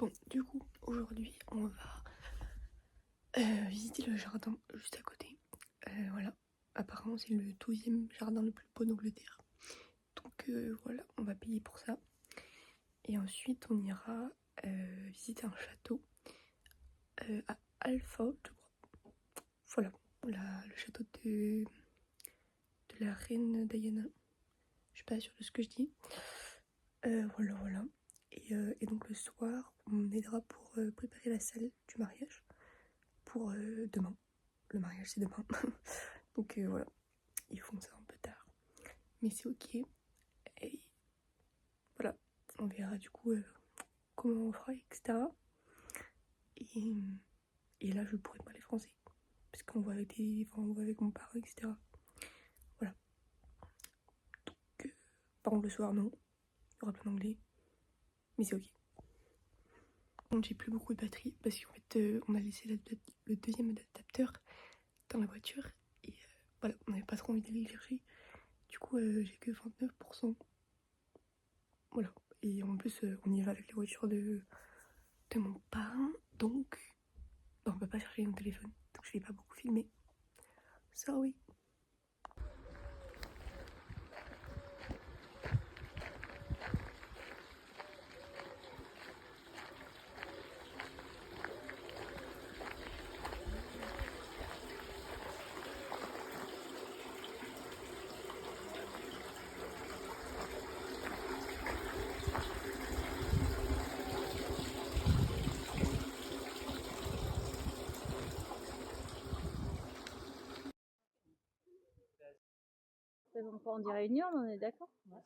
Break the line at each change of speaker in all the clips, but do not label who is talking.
Bon, du coup, aujourd'hui, on va visiter le jardin juste à côté. Voilà, apparemment, c'est le 12e jardin le plus beau d'Angleterre. Donc voilà, on va payer pour ça. Et ensuite, on ira visiter un château à Alford, je crois. Voilà, le château de la reine Diana. Je suis pas sûre de ce que je dis. Voilà. Et donc le soir, on aidera pour préparer la salle du mariage pour demain. Le mariage, c'est demain. Donc voilà, ils font ça un peu tard. Mais c'est ok. Et voilà, on verra du coup comment on fera, etc. Et, et là, je pourrais parler français. Parce qu'on voit on voit avec mon parent, etc. Voilà. Donc, par contre, le soir, non. Il y aura plein d'anglais. Mais c'est ok. Bon, j'ai plus beaucoup de batterie parce qu'en fait, on a laissé le deuxième adaptateur dans la voiture. Et voilà, on n'avait pas trop envie d'aller le chercher. Du coup, j'ai que 29%. Voilà. Et en plus, on y va avec la voiture de mon parrain. Donc, on peut pas chercher mon téléphone. Donc, je vais pas beaucoup filmer. Sorry.
C'est bon, on dit réunion, on est d'accord? Ouais.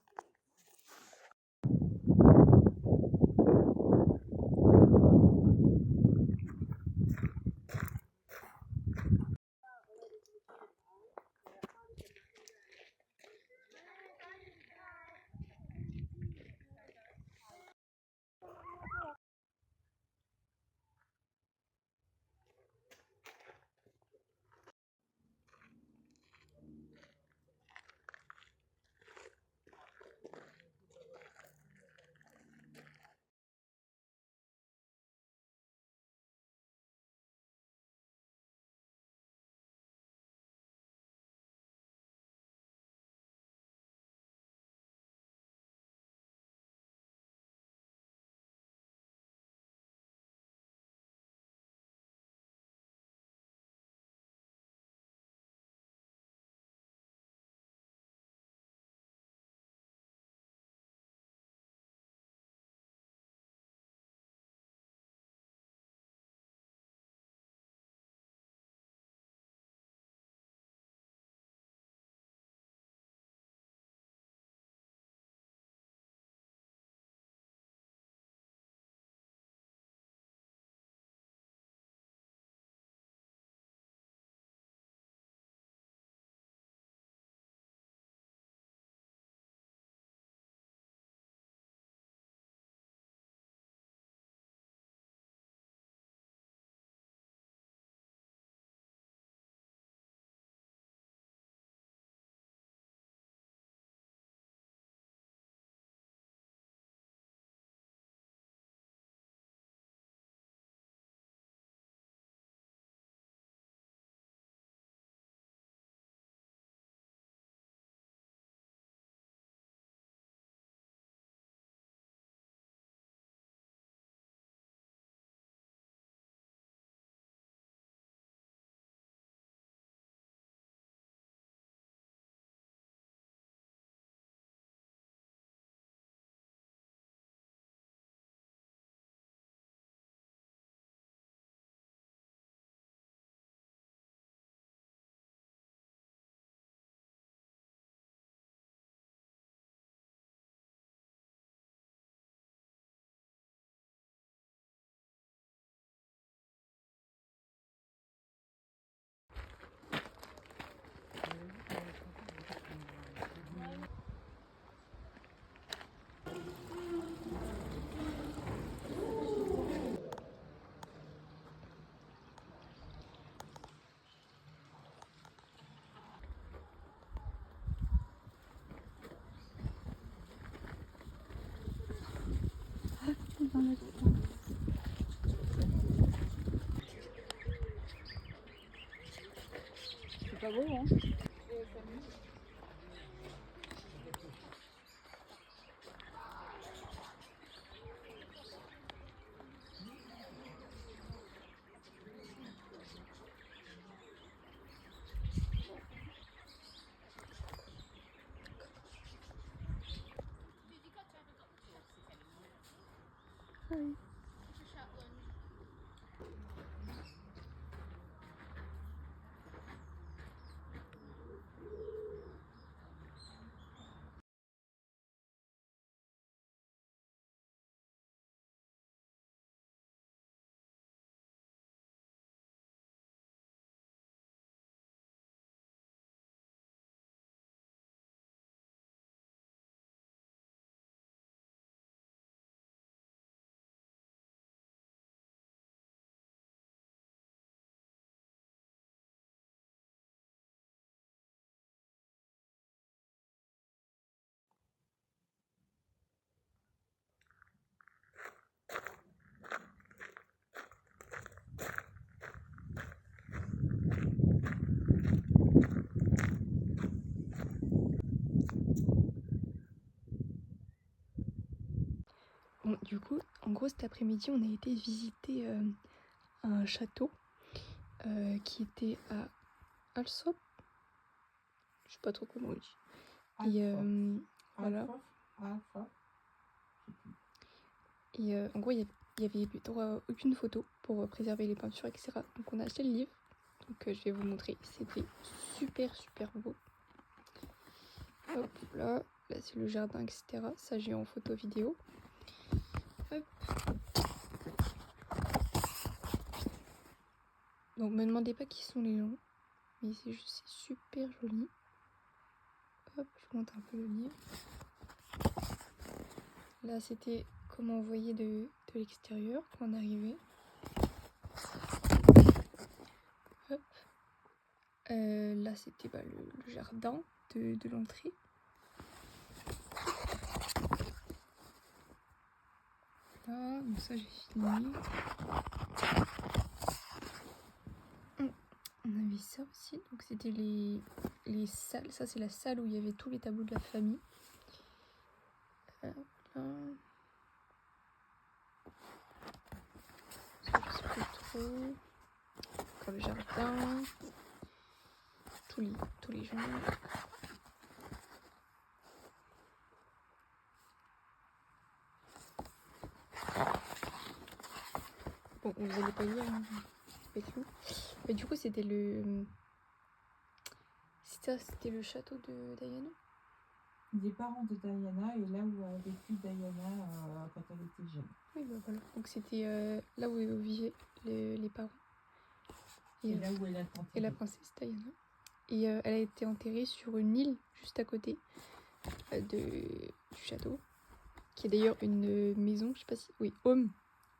Dans le sens.
pas beau, hein.
Hi. Bon, du coup, en gros, cet après-midi, on a été visiter un château qui était à Alsop. Je sais pas trop comment on dit. Et voilà. Et en gros, il y avait droit à aucune photo pour préserver les peintures, etc. Donc on a acheté le livre. Donc je vais vous montrer. C'était super beau. Hop là, là c'est le jardin, etc. Ça j'ai en photo vidéo. Hop. Donc me demandez pas qui sont les gens, mais c'est juste super joli. Hop, je vous montre un peu le livre. Là c'était comment on voyait de l'extérieur quand on arrivait. Hop. Là c'était le jardin de l'entrée. Là, donc ça j'ai fini. On avait ça aussi, donc c'était les salles. Ça c'est la salle où il y avait tous les tableaux de la famille. Là. Ça, je sais plus trop. Encore le jardin. Tous les gens. Bon, vous allez pas lire, hein. C'est pas tout. Mais du coup, c'était c'était le château de Diana.
Des parents de Diana et là où a vécu Diana quand elle était jeune.
Oui, bah voilà. Donc c'était là où vivaient les parents.
Et là où elle a enterré.
Et la princesse Diana. Et elle a été enterrée sur une île juste à côté du château. Qui est d'ailleurs une maison, je sais pas si... Oui, Home.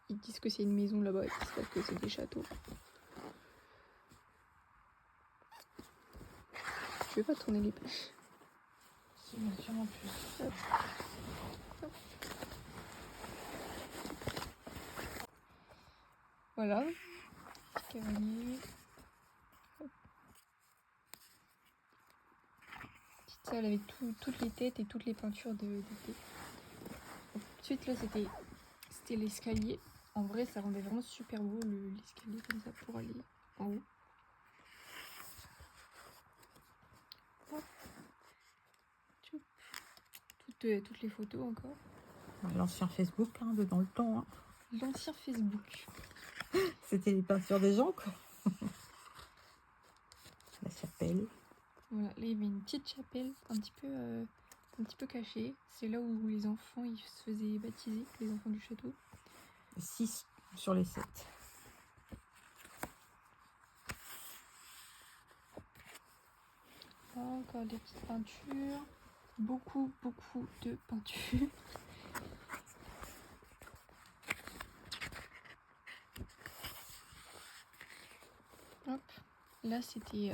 Ils disent que c'est une maison là-bas, ils disent pas que c'est des châteaux. Je vais pas tourner les pages.
Si, bien sûr, en plus.
Hop. Hop. Voilà. Petit cavalier. Hop. Petite salle avec toutes les têtes et toutes les peintures d'été. Ensuite là c'était l'escalier. En vrai ça rendait vraiment super beau l'escalier comme ça pour aller en haut. Hop. Toutes les photos encore.
L'ancien Facebook, hein, de dans le temps. Hein.
L'ancien Facebook.
C'était les peintures des gens, quoi. La chapelle.
Voilà, là il y avait une petite chapelle un petit peu cachée. C'est là où les enfants ils se faisaient baptiser, les enfants du château.
6 sur les 7.
Là, encore des petites peintures. Beaucoup de peintures. Hop. Là c'était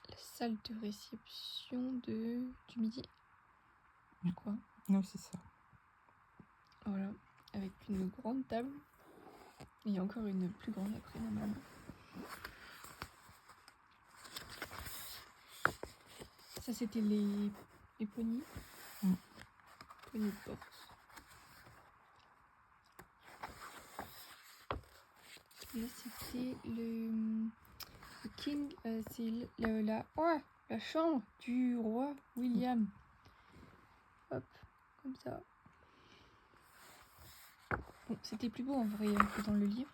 la salle de réception du midi, je crois.
Non, c'est ça.
Voilà, avec une grande table. Et encore une plus grande après normalement. Ça, c'était les ponies. Ponies de Corse. Là, c'était le King. C'est la chambre du roi William. Hop, comme ça. Bon, c'était plus beau en vrai que dans le livre.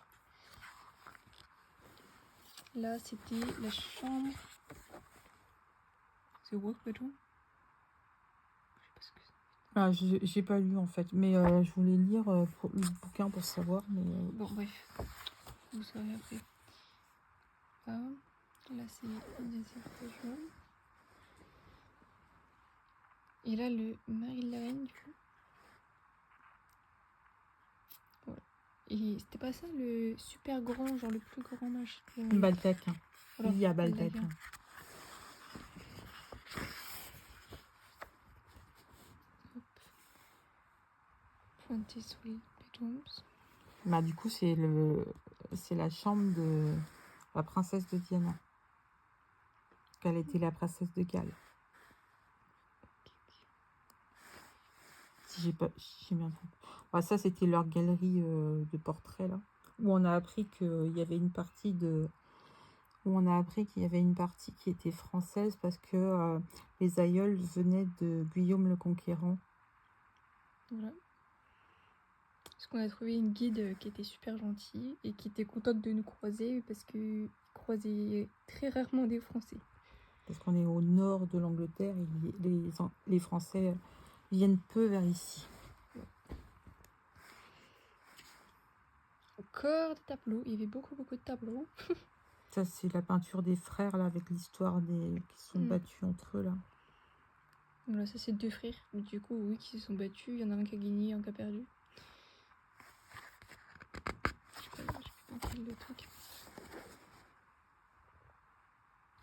Là, c'était la chambre. The work bedroom. Je sais pas ce que c'est.
Ah, j'ai pas lu en fait, mais je voulais lire le bouquin pour savoir. Mais
Bon, bref, vous saurez après. Ah, là, c'est le deuxième bedroom. Et là, le Maryland, du coup. Voilà. Et c'était pas ça le super grand, genre le plus grand machin.
Baldaquin.
Voilà,
Il y a Baldaquin.
Baldaquin. Hop. 23 bedrooms.
Bah, du coup, c'est la chambre de la princesse de Diana. Qu'elle était la princesse de Galles. Si j'ai bien compris. Bah, ça, c'était leur galerie de portraits, là. Où on a appris qu'il y avait une partie qui était française parce que les aïeuls venaient de Guillaume le Conquérant.
Voilà. Parce qu'on a trouvé une guide qui était super gentille et qui était contente de nous croiser parce qu'il croisait très rarement des Français.
Parce qu'on est au nord de l'Angleterre et les Français viennent peu vers ici.
Encore des tableaux, il y avait beaucoup de tableaux.
Ça, c'est la peinture des frères, là, avec l'histoire qui sont battus entre eux, là.
Voilà, ça c'est deux frères, du coup, oui, qui se sont battus. Il y en a un qui a gagné, un qui a perdu. Je sais pas le truc.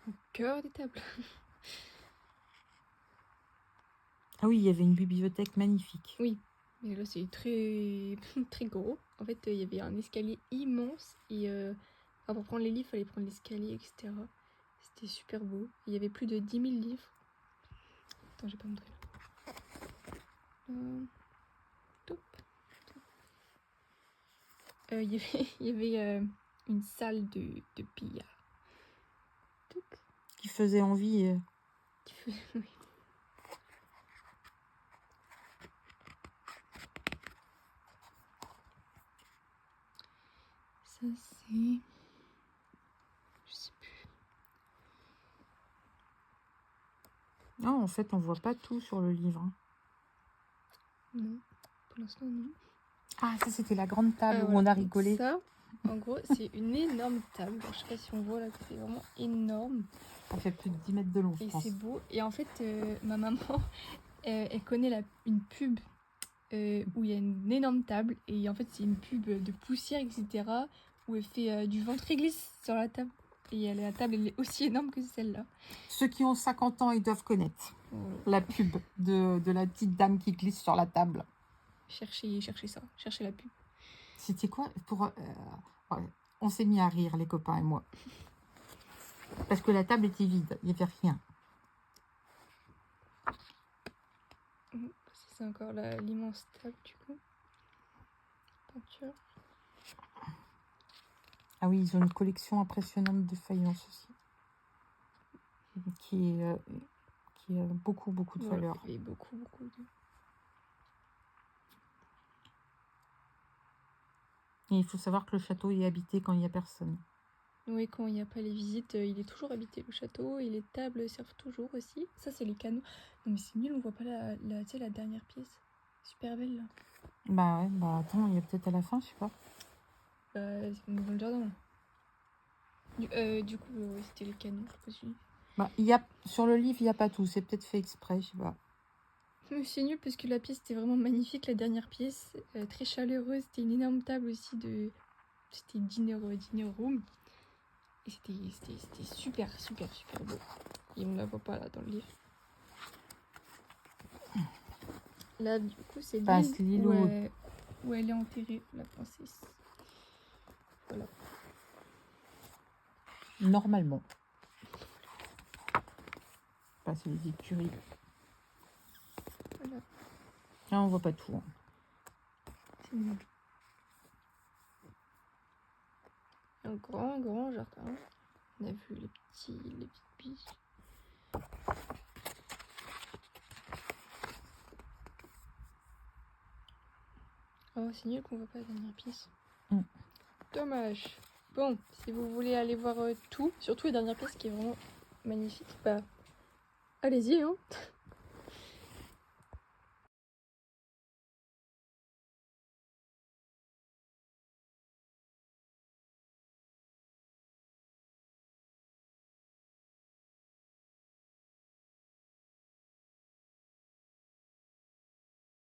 Encore des tableaux.
Ah oui, il y avait une bibliothèque magnifique.
Oui, mais là c'est très très gros. En fait, il y avait un escalier immense et pour prendre les livres, il fallait prendre l'escalier, etc. C'était super beau. Il y avait plus de 10 000 livres. Attends, j'ai pas montré là. Top. Il y avait une salle de billard. Touc.
Qui faisait envie.
Oui. Ça c'est... Je sais plus.
Non, en fait, on voit pas tout sur le livre. Hein.
Non, pour l'instant non.
Ah, ça c'était la grande table où
voilà.
on a rigolé.
Ça, en gros, c'est une énorme table. Alors, je sais pas si on voit là, c'est vraiment énorme.
Ça fait plus de 10 mètres de long, je
Et
pense.
c'est beau. Et en fait, ma maman, elle connaît une pub où il y a une énorme table. Et en fait, c'est une pub de poussière, etc. Où elle fait du ventre-glisse sur la table. Et la table, elle est aussi énorme que celle-là.
Ceux qui ont 50 ans, ils doivent connaître la pub de la petite dame qui glisse sur la table.
Cherchez ça, cherchez la pub.
C'était quoi on s'est mis à rire, les copains et moi. Parce que la table était vide, il n'y avait rien.
C'est encore l'immense table, du coup. Peinture.
Ah oui, ils ont une collection impressionnante de faïences aussi. Qui a beaucoup de valeur.
Et beaucoup de...
Et il faut savoir que le château est habité quand il n'y a personne.
Oui, quand il n'y a pas les visites, il est toujours habité le château et les tables servent toujours aussi. Ça, c'est les canaux. Non, mais c'est nul, on voit pas tu sais, la dernière pièce. Super belle, là.
Bah ouais, bah attends, il y a peut-être à la fin, je sais pas.
C'est dans le jardin. Du coup, c'était les canaux, je sais pas si...
Sur le livre, il n'y a pas tout. C'est peut-être fait exprès, je sais pas.
Mais c'est nul parce que la pièce était vraiment magnifique, la dernière pièce. Très chaleureuse. C'était une énorme table aussi de... C'était dinner room. Et c'était super beau. Et on la voit pas là dans le livre. Là, du coup, c'est l'île où elle est enterrée, la princesse. Voilà.
Normalement. Enfin, c'est les écuries.
Voilà.
Là, on voit pas tout. Hein.
C'est nul. Un grand jardin. On a vu les petites biches. Oh, c'est nul qu'on voit pas la dernière pièce. Dommage. Bon, si vous voulez aller voir tout, surtout la dernière pièce qui est vraiment magnifique, bah allez-y, hein.